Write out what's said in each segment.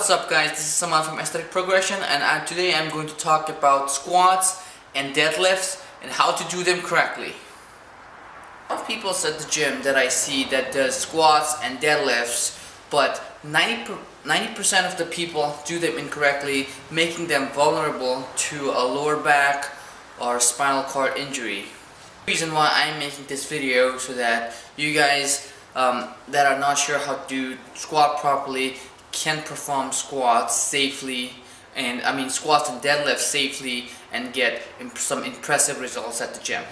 What's up guys, this is Saman from Aesthetic Progression, and today I'm going to talk about squats and deadlifts and how to do them correctly. A lot of people at the gym that I see that does squats and deadlifts, but 90% of the people do them incorrectly, making them vulnerable to a lower back or spinal cord injury. The reason why I'm making this video so that you guys that are not sure how to squat properly can perform squats safely, and squats and deadlifts safely, and get some impressive results at the gym.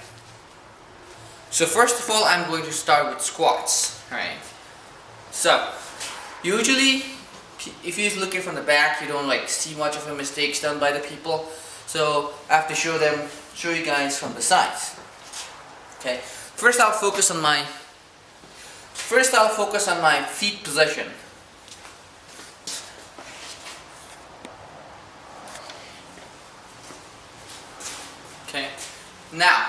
So first of all, I'm going to start with squats. Alright. So usually, if you're looking from the back, you don't see much of a mistakes done by the people. So I have to show you guys from the sides. Okay. First, I'll focus on my feet position. Okay. Now,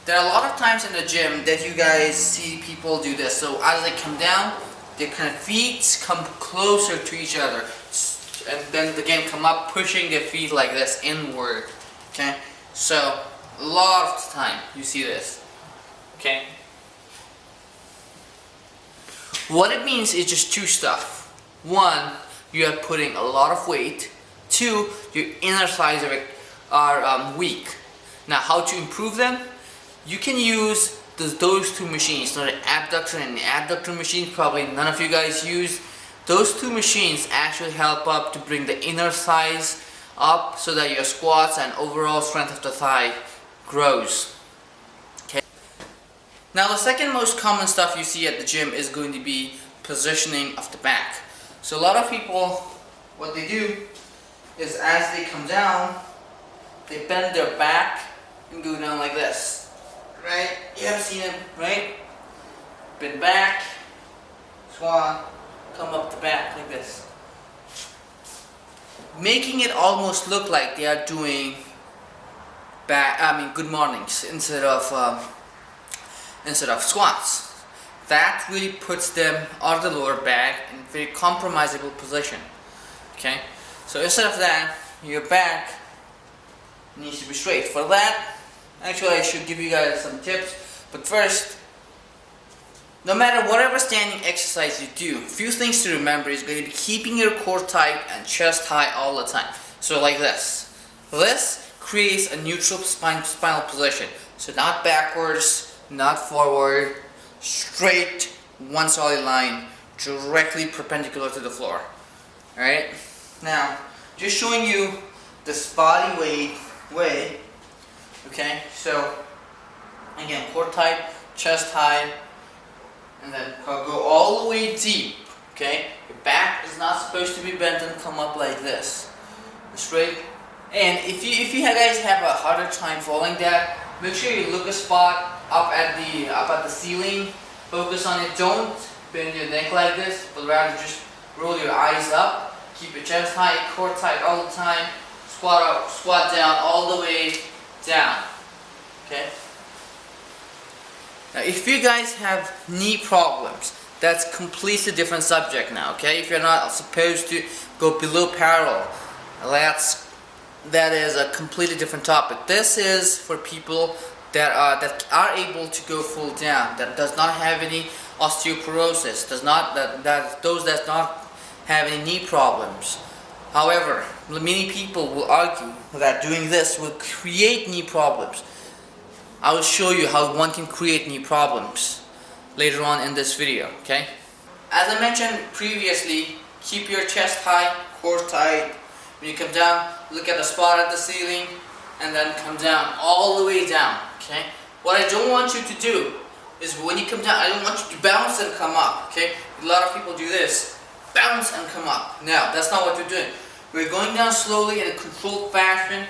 there are a lot of times in the gym that you guys see people do this. So as they come down, their kind of feet come closer to each other, and then again come up, pushing their feet like this inward. Okay. So a lot of the time you see this. Okay. What it means is just two stuff. One, you are putting a lot of weight. Two, your inner thighs are weak. Now, how to improve them? You can use those two machines. So the abductor and the adductor machine, probably none of you guys use. Those two machines actually help up to bring the inner thighs up so that your squats and overall strength of the thigh grows. Okay. Now, the second most common stuff you see at the gym is going to be positioning of the back. So a lot of people, what they do is as they come down, they bend their back and go down like this. Right? You have seen it, right? Bend back, squat, come up the back like this. Making it almost look like they are doing good mornings instead of squats. That really puts them on the lower back in a very compromisable position. Okay? So instead of that, your back needs to be straight. For that, actually I should give you guys some tips, but first, no matter whatever standing exercise you do, a few things to remember is going to be keeping your core tight and chest high all the time. So like this. This creates a neutral spinal position. So not backwards, not forward, straight, one solid line, directly perpendicular to the floor. Alright? Now, just showing you this body weight way. Okay, so again, core tight, chest high, and then go all the way deep. Okay, your back is not supposed to be bent and come up like this, straight. And if you guys have a harder time following that, make sure you look a spot up at the ceiling. Focus on it. Don't bend your neck like this, but rather just roll your eyes up. Keep your chest high, core tight all the time. Squat up, squat down, all the way down. Okay? Now, if you guys have knee problems, that's completely different subject now. Okay? If you're not supposed to go below parallel, that is a completely different topic. This is for people that are able to go full down, that does not have any osteoporosis, does not have any knee problems. However, many people will argue that doing this will create knee problems. I will show you how one can create knee problems later on in this video, okay? As I mentioned previously, keep your chest high, core tight. When you come down, look at the spot at the ceiling, and then come down, all the way down, okay? What I don't want you to do is when you come down, I don't want you to bounce and come up, okay? A lot of people do this. Bounce and come up. Now, that's not what we're doing. We're going down slowly in a controlled fashion.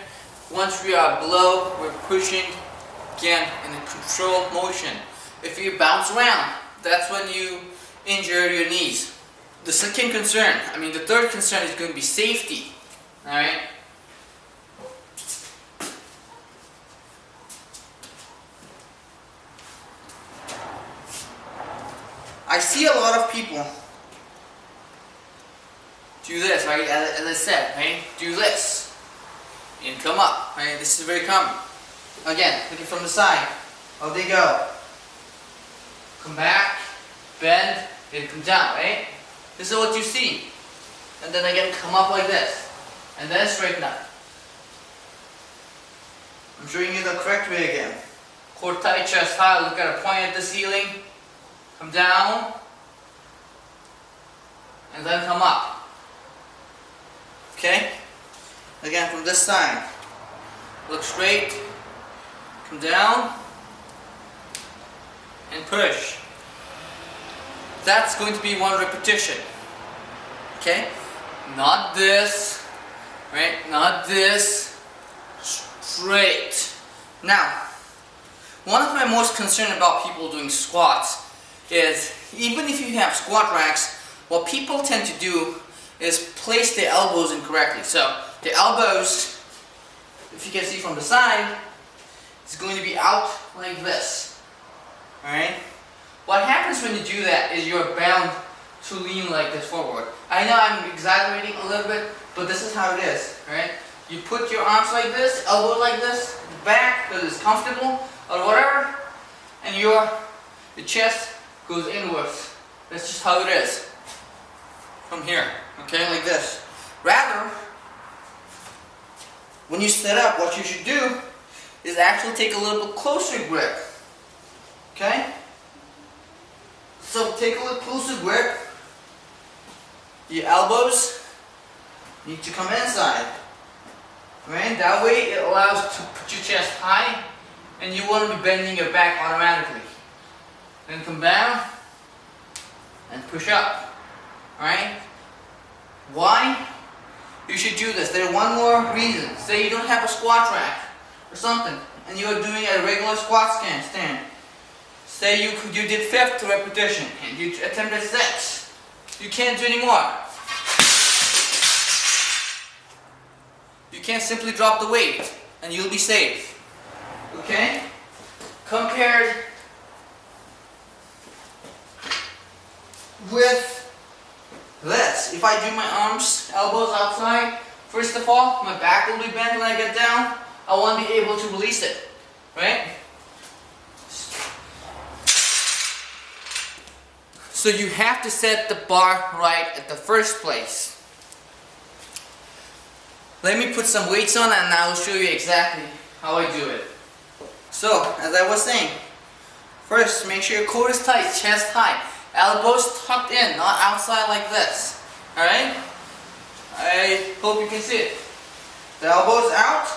Once we are below, we're pushing again in a controlled motion. If you bounce around, that's when you injure your knees. The second concern, the third concern is going to be safety. Alright? I see a lot of people do this, right? As I said, right? Do this and come up, right? This is very common. Again, looking from the side. How they go? Come back, bend, and come down, right? This is what you see. And then again, come up like this, and then straighten up. I'm showing you the correct way again. Core tight, chest high. Look at a point at the ceiling. Come down, and then come up. Okay? Again, from this side. Look straight, come down, and push. That's going to be one repetition. Okay? Not this, right? Not this. Straight. Now, one of my most concerned about people doing squats is, even if you have squat racks, what people tend to do is place their elbows incorrectly. So the elbows, if you can see from the side, is going to be out like this. Alright? What happens when you do that is you're bound to lean like this forward. I know I'm exaggerating a little bit, but this is how it is. Alright? You put your arms like this, elbow like this, back because it's comfortable or whatever, and your chest goes inwards. That's just how it is. From here, okay, like this. Rather, when you set up, what you should do is actually take a little bit closer grip. Okay? So take a little closer grip. Your elbows need to come inside. Right? That way it allows to put your chest high and you want to be bending your back automatically. Then come down and push up. Alright? Why you should do this? There's one more reason. Say you don't have a squat rack or something and you are doing a regular squat stand. Say you did 5th repetition and you attempted 6. You can't do anymore. You can't simply drop the weight and you'll be safe. Okay? Compared with this. If I do my arms, elbows outside, first of all, my back will be bent when I get down. I won't be able to release it. Right? So you have to set the bar right at the first place. Let me put some weights on and I will show you exactly how I do it. So, as I was saying, first make sure your core is tight, chest high, elbows tucked in, not outside like this. Alright? I hope you can see it. The elbows out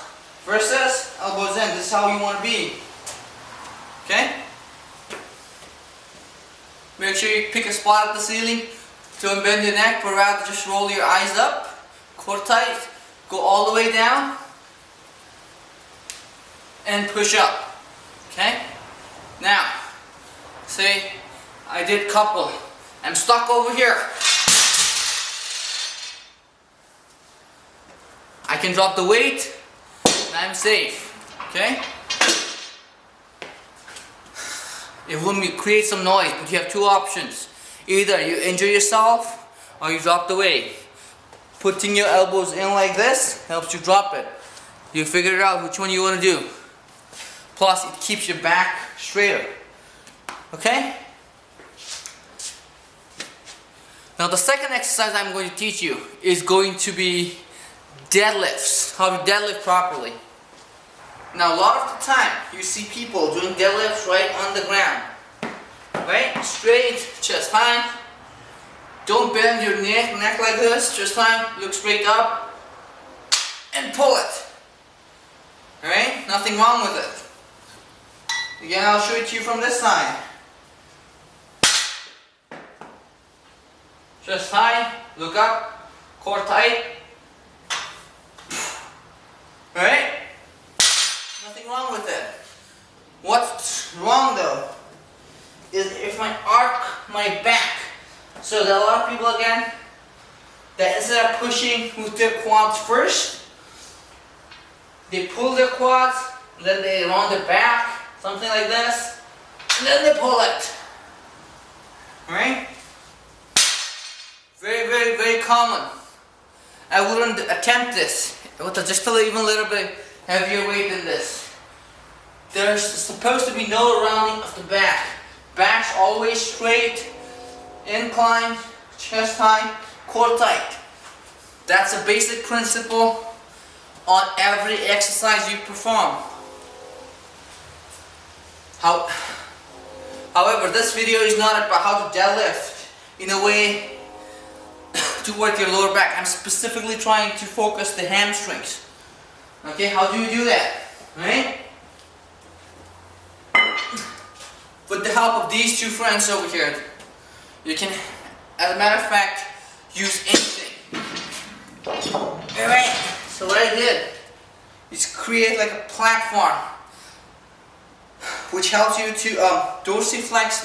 versus elbows in. This is how you want to be. Okay? Make sure you pick a spot at the ceiling. Don't bend your neck, but rather just roll your eyes up. Core tight. Go all the way down and push up. Okay? Now, say I did couple. I'm stuck over here. I can drop the weight and I'm safe. Okay? It will create some noise, but you have two options. Either you injure yourself or you drop the weight. Putting your elbows in like this helps you drop it. You figure out which one you want to do. Plus, it keeps your back straighter. Okay? Now, the second exercise I'm going to teach you is going to be deadlifts. How to deadlift properly. Now, a lot of the time, you see people doing deadlifts right on the ground. Right? Straight, chest high. Don't bend your neck like this, just fine. Look straight up and pull it. Alright? Nothing wrong with it. Again, I'll show it to you from this side. Chest high, look up, core tight. Alright? Nothing wrong with it. What's wrong though is if I arc my back. So there are a lot of people again that instead of pushing with their quads first, they pull their quads, and then they round their back, something like this, and then they pull it. Alright? Very, very, very common. I wouldn't attempt this with just even little bit heavier weight than this. There's supposed to be no rounding of the back. Back's always straight, incline, chest high, core tight. That's a basic principle on every exercise you perform. However, this video is not about how to deadlift in a way to work your lower back. I'm specifically trying to focus the hamstrings. Okay, how do you do that? Right? With the help of these two friends over here, you can, as a matter of fact, use anything. Alright, so what I did is create like a platform which helps you to dorsiflex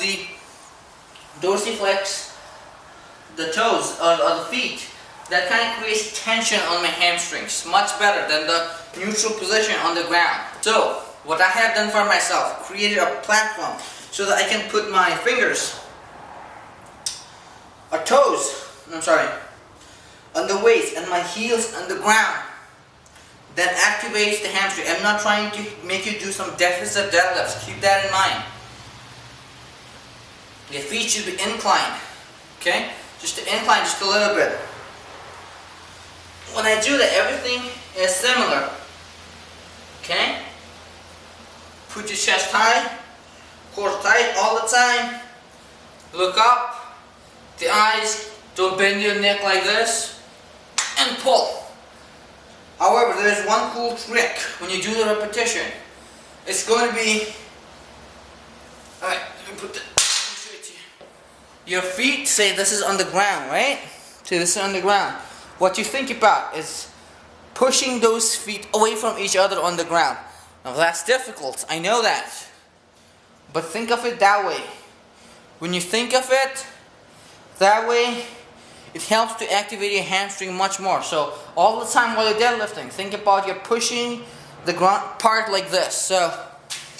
the toes or the feet. That kind of creates tension on my hamstrings, much better than the neutral position on the ground. So what I have done for myself, created a platform so that I can put my fingers or toes, on the waist and my heels on the ground. That activates the hamstring. I'm not trying to make you do some deficit deadlifts. Keep that in mind. Your feet should be inclined. Okay? Just to incline just a little bit. When I do that, everything is similar. Okay? Put your chest high, core tight all the time. Look up. The eyes, don't bend your neck like this. And pull. However, there is one cool trick when you do the repetition. It's going to be, alright, let me put the, your feet, say this is on the ground, right? Say this is on the ground. What you think about is pushing those feet away from each other on the ground. Now that's difficult, I know that. But think of it that way. When you think of it that way, it helps to activate your hamstring much more. So all the time while you're deadlifting, think about you're pushing the ground part like this. So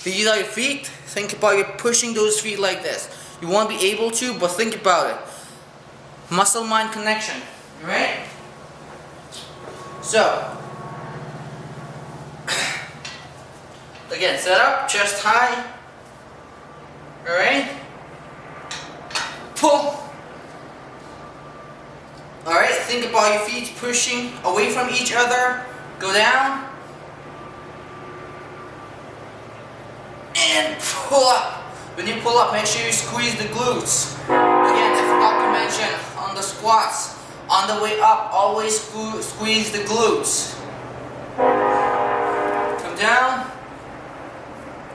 these are your feet. Think about you're pushing those feet like this. You won't be able to, but think about it. Muscle-mind connection. Alright? So again, set up, chest high. Alright? Pull. Alright, think about your feet pushing away from each other. Go down. And pull up. When you pull up, make sure you squeeze the glutes. Again, I forgot to mention on the squats, on the way up, always squeeze the glutes. Come down.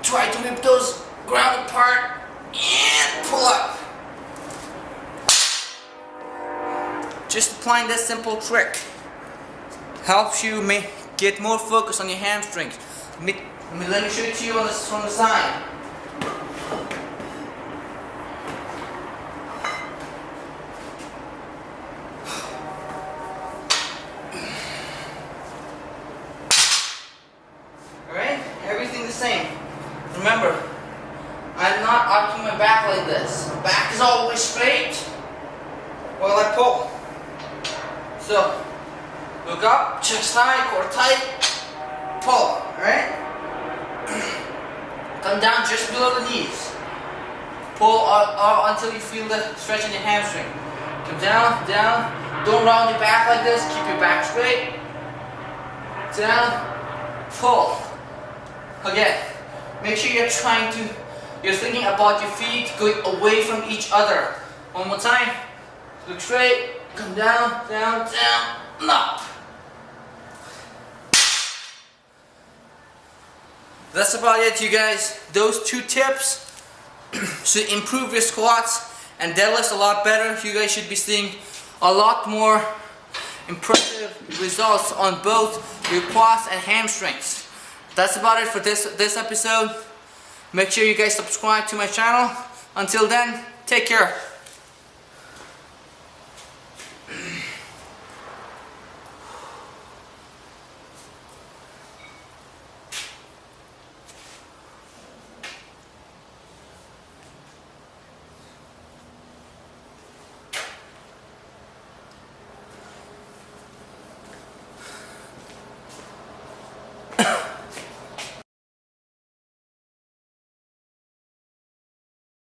Try to rip those ground apart. And pull up. Just applying this simple trick helps you get more focus on your hamstrings. Let me show it to you from the side. Alright, everything the same. Remember, I'm not arcing my back like this. My back is always straight while I pull. So, look up, chest high, core tight, pull, alright? Come down just below the knees. Pull until you feel the stretch in your hamstring. Come down, down. Don't round your back like this, keep your back straight. Down, pull. Again, make sure you're thinking about your feet going away from each other. One more time, look straight. Come down, down, down, and up. That's about it, you guys. Those two tips should improve your squats and deadlifts a lot better. You guys should be seeing a lot more impressive results on both your quads and hamstrings. That's about it for this episode. Make sure you guys subscribe to my channel. Until then, take care.